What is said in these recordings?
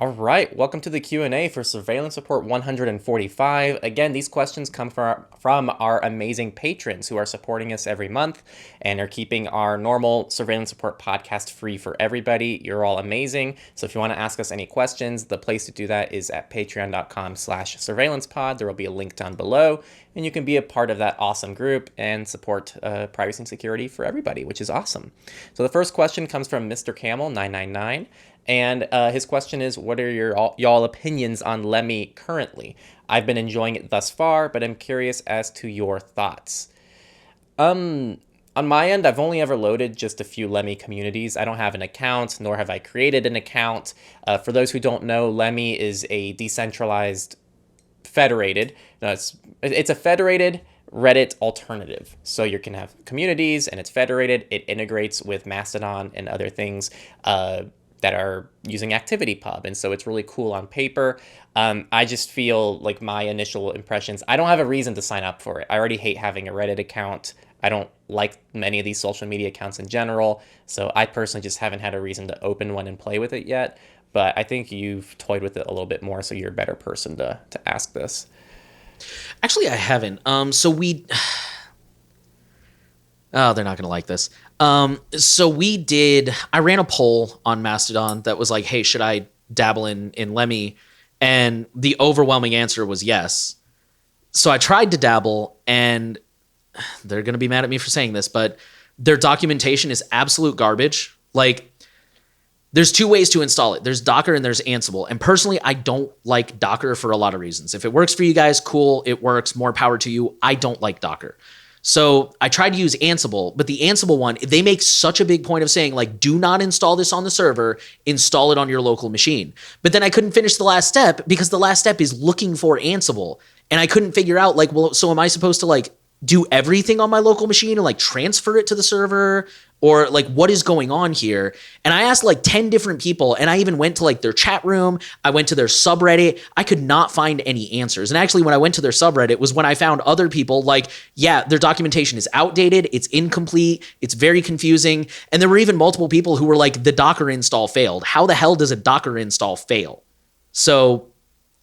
All right, welcome to the Q&A for Surveillance Report 145. Again, these questions come from our amazing patrons who are supporting us every month and are keeping our normal Surveillance Report podcast free for everybody. You're all amazing. So if you want to ask us any questions, the place to do that is at patreon.com/surveillancepod. There will be a link down below, and you can be a part of that awesome group and support privacy and security for everybody, which is awesome. So the first question comes from Mr. Camel 999. And his question is, what are y'all opinions on Lemmy currently? I've been enjoying it thus far, but I'm curious as to your thoughts. On my end, I've only ever loaded just a few Lemmy communities. I don't have an account, nor have I created an account. For those who don't know, Lemmy is a decentralized federated. No, it's a federated Reddit alternative. So you can have communities, and it's federated. It integrates with Mastodon and other things that are using ActivityPub. And so it's really cool on paper. I just feel like my initial impressions, I don't have a reason to sign up for it. I already hate having a Reddit account. I don't like many of these social media accounts in general. So I personally just haven't had a reason to open one and play with it yet. But I think you've toyed with it a little bit more, so you're a better person to ask this. Actually, I haven't. Oh, they're not going to like this. I ran a poll on Mastodon that was like, hey, should I dabble in Lemmy? And the overwhelming answer was yes. So I tried to dabble, and they're going to be mad at me for saying this, but their documentation is absolute garbage. Like, there's two ways to install it. There's Docker and there's Ansible. And personally, I don't like Docker for a lot of reasons. If it works for you guys, cool, it works, more power to you. I don't like Docker. So I tried to use Ansible, but the Ansible one, they make such a big point of saying, like, do not install this on the server, install it on your local machine. But then I couldn't finish the last step because the last step is looking for Ansible. And I couldn't figure out, like, well, so am I supposed to, like, do everything on my local machine and, like, transfer it to the server? Or, like, what is going on here? And I asked, like, 10 different people, and I even went to, like, their chat room. I went to their subreddit. I could not find any answers. And actually, when I went to their subreddit was when I found other people, like, yeah, their documentation is outdated. It's incomplete. It's very confusing. And there were even multiple people who were like, the Docker install failed. How the hell does a Docker install fail? So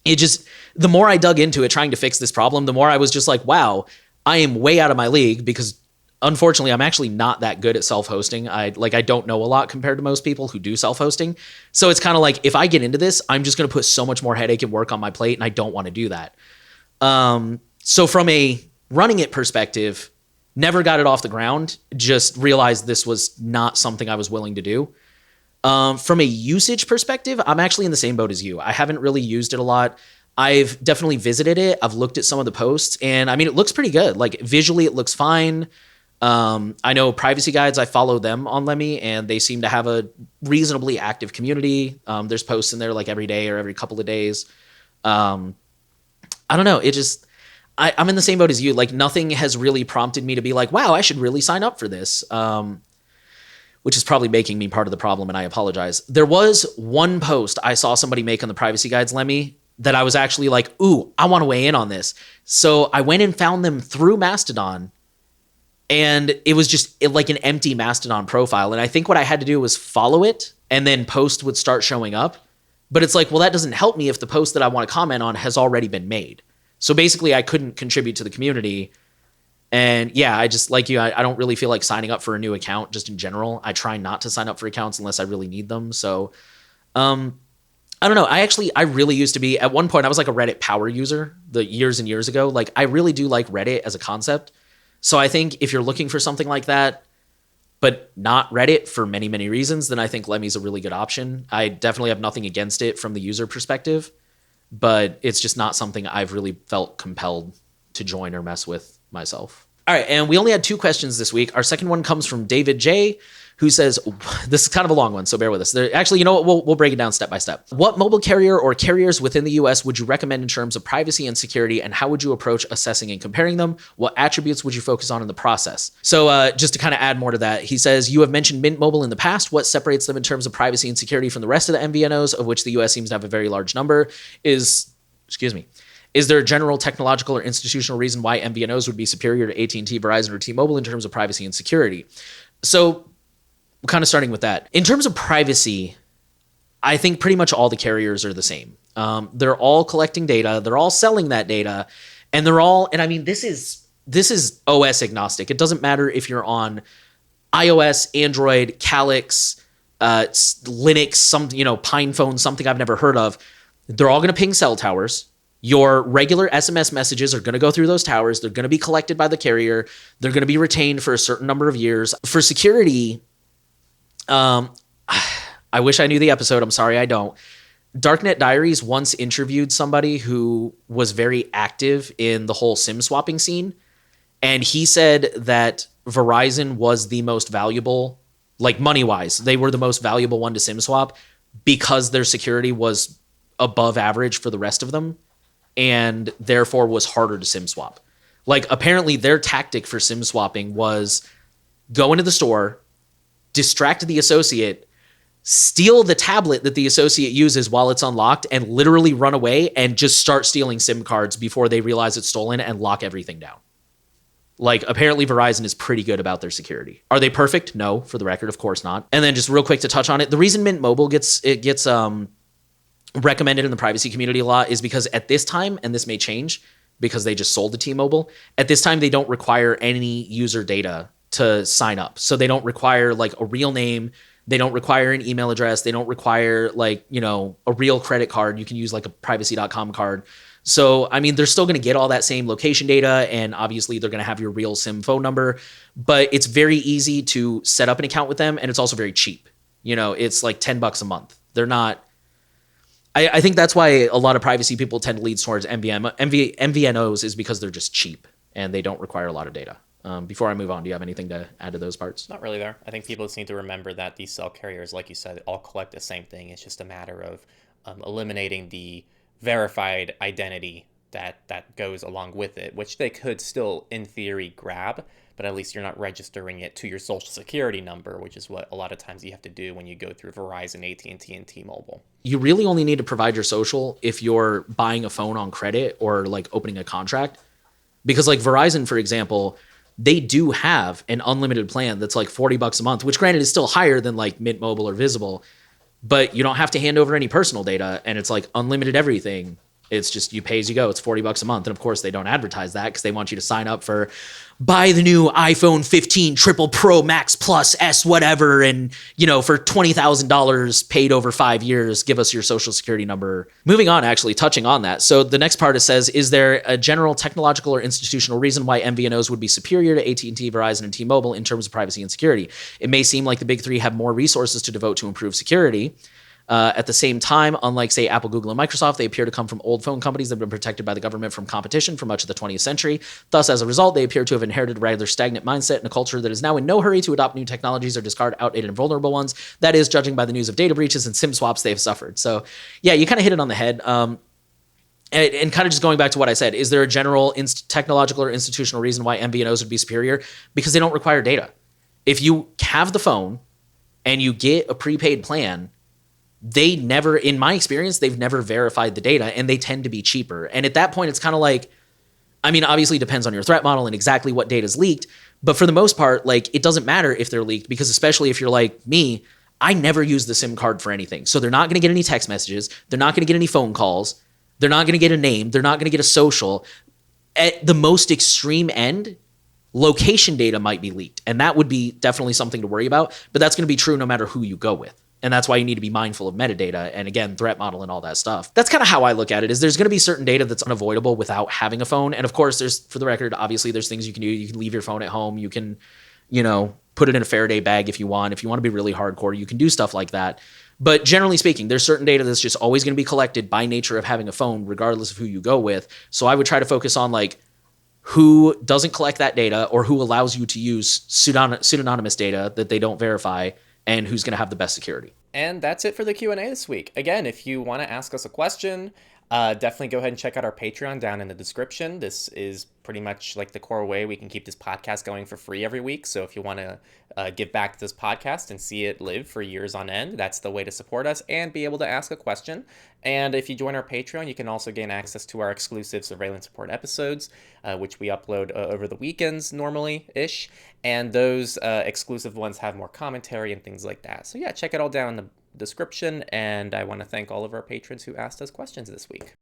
it just, the more I dug into it trying to fix this problem, the more I was just like, wow, I am way out of my league because unfortunately, I'm actually not that good at self-hosting. I don't know a lot compared to most people who do self-hosting. So it's kind of like, if I get into this, I'm just going to put so much more headache and work on my plate, and I don't want to do that. So from a running it perspective, never got it off the ground, just realized this was not something I was willing to do. From a usage perspective, I'm actually in the same boat as you. I haven't really used it a lot. I've definitely visited it. I've looked at some of the posts, and I mean, it looks pretty good. Like, visually, it looks fine. I know Privacy Guides, I follow them on Lemmy, and they seem to have a reasonably active community. There's posts in there like every day or every couple of days. I don't know. It just, I'm in the same boat as you. Like, nothing has really prompted me to be like, wow, I should really sign up for this. Which is probably making me part of the problem, and I apologize. There was one post I saw somebody make on the Privacy Guides Lemmy that I was actually like, ooh, I want to weigh in on this. So I went and found them through Mastodon, and it was just like an empty Mastodon profile. And I think what I had to do was follow it, and then post would start showing up. But it's like, well, that doesn't help me if the post that I want to comment on has already been made. So basically, I couldn't contribute to the community. And yeah, I just, like you, I don't really feel like signing up for a new account just in general. I try not to sign up for accounts unless I really need them. So, I don't know. I really used to be, at one point, I was like a Reddit power user years and years ago. Like, I really do like Reddit as a concept. So I think if you're looking for something like that, but not Reddit for many, many reasons, then I think Lemmy's a really good option. I definitely have nothing against it from the user perspective, but it's just not something I've really felt compelled to join or mess with myself. All right, and we only had 2 questions this week. Our second one comes from David J., who says, this is kind of a long one, so bear with us. Actually, you know what? We'll break it down step by step. What mobile carrier or carriers within the US would you recommend in terms of privacy and security, and how would you approach assessing and comparing them? What attributes would you focus on in the process? So just to kind of add more to that, he says, you have mentioned Mint Mobile in the past. What separates them in terms of privacy and security from the rest of the MVNOs, of which the US seems to have a very large number? Is there a general technological or institutional reason why MVNOs would be superior to AT&T, Verizon, or T-Mobile in terms of privacy and security? So kind of starting with that. In terms of privacy, I think pretty much all the carriers are the same. They're all collecting data. They're all selling that data, and they're all. And I mean, this is OS agnostic. It doesn't matter if you're on iOS, Android, Calyx, Linux, some Pine phone, something I've never heard of. They're all going to ping cell towers. Your regular SMS messages are going to go through those towers. They're going to be collected by the carrier. They're going to be retained for a certain number of years. For security, I wish I knew the episode. I'm sorry I don't. Darknet Diaries once interviewed somebody who was very active in the whole SIM swapping scene. And he said that Verizon was the most valuable, like money-wise, they were the most valuable one to SIM swap because their security was above average for the rest of them and therefore was harder to SIM swap. Like apparently their tactic for SIM swapping was go into the store, distract the associate, steal the tablet that the associate uses while it's unlocked and literally run away and just start stealing SIM cards before they realize it's stolen and lock everything down. Like apparently Verizon is pretty good about their security. Are they perfect? No, for the record, of course not. And then just real quick to touch on it, the reason Mint Mobile gets recommended in the privacy community a lot is because at this time, and this may change because they just sold to T-Mobile, at this time they don't require any user data to sign up. So they don't require like a real name, they don't require an email address, they don't require like, a real credit card. You can use like a privacy.com card. So, I mean, they're still going to get all that same location data, and obviously they're going to have your real SIM phone number, but it's very easy to set up an account with them, and it's also very cheap. It's like $10 a month. They're not. I think that's why a lot of privacy people tend to lead towards MVNOs is because they're just cheap and they don't require a lot of data. Before I move on, do you have anything to add to those parts? Not really there. I think people just need to remember that these cell carriers, like you said, all collect the same thing. It's just a matter of eliminating the verified identity that goes along with it, which they could still, in theory, grab, but at least you're not registering it to your social security number, which is what a lot of times you have to do when you go through Verizon, AT&T, and T-Mobile. You really only need to provide your social if you're buying a phone on credit or like opening a contract. Because like Verizon, for example, they do have an unlimited plan that's like $40 a month, which granted is still higher than like Mint Mobile or Visible, but you don't have to hand over any personal data and it's like unlimited everything. It's just you pay as you go. It's $40 a month. And of course they don't advertise that because they want you to sign up for buy the new iPhone 15 Triple Pro Max Plus S whatever. And, for $20,000 paid over 5 years, give us your social security number. Moving on, actually touching on that. So the next part, it says, is there a general technological or institutional reason why MVNOs would be superior to AT&T, Verizon, and T-Mobile in terms of privacy and security? It may seem like the big three have more resources to devote to improve security. At the same time, unlike, say, Apple, Google, and Microsoft, they appear to come from old phone companies that have been protected by the government from competition for much of the 20th century. Thus, as a result, they appear to have inherited a rather stagnant mindset and a culture that is now in no hurry to adopt new technologies or discard outdated and vulnerable ones. That is, judging by the news of data breaches and SIM swaps they have suffered. So, yeah, you kind of hit it on the head. And kind of just going back to what I said, is there a general technological or institutional reason why MVNOs would be superior? Because they don't require data. If you have the phone and you get a prepaid plan, they never, in my experience, they've never verified the data and they tend to be cheaper. And at that point, it's kind of like, I mean, obviously it depends on your threat model and exactly what data is leaked. But for the most part, like it doesn't matter if they're leaked because especially if you're like me, I never use the SIM card for anything. So they're not going to get any text messages. They're not going to get any phone calls. They're not going to get a name. They're not going to get a social. At the most extreme end, location data might be leaked. And that would be definitely something to worry about. But that's going to be true no matter who you go with. And that's why you need to be mindful of metadata and, again, threat model and all that stuff. That's kind of how I look at it, is there's going to be certain data that's unavoidable without having a phone. And, of course, there's, for the record, obviously there's things you can do. You can leave your phone at home. You can, put it in a Faraday bag if you want. If you want to be really hardcore, you can do stuff like that. But generally speaking, there's certain data that's just always going to be collected by nature of having a phone, regardless of who you go with. So I would try to focus on, like, who doesn't collect that data or who allows you to use pseudonymous data that they don't verify, and who's going to have the best security. And that's it for the Q&A this week. Again, if you want to ask us a question, definitely go ahead and check out our Patreon down in the description. This is pretty much like the core way we can keep this podcast going for free every week. So if you want to give back to this podcast and see it live for years on end, that's the way to support us and be able to ask a question. And if you join our Patreon, you can also gain access to our exclusive surveillance report episodes, which we upload over the weekends normally-ish. And those exclusive ones have more commentary and things like that. So yeah, check it all down in description. And I want to thank all of our patrons who asked us questions this week.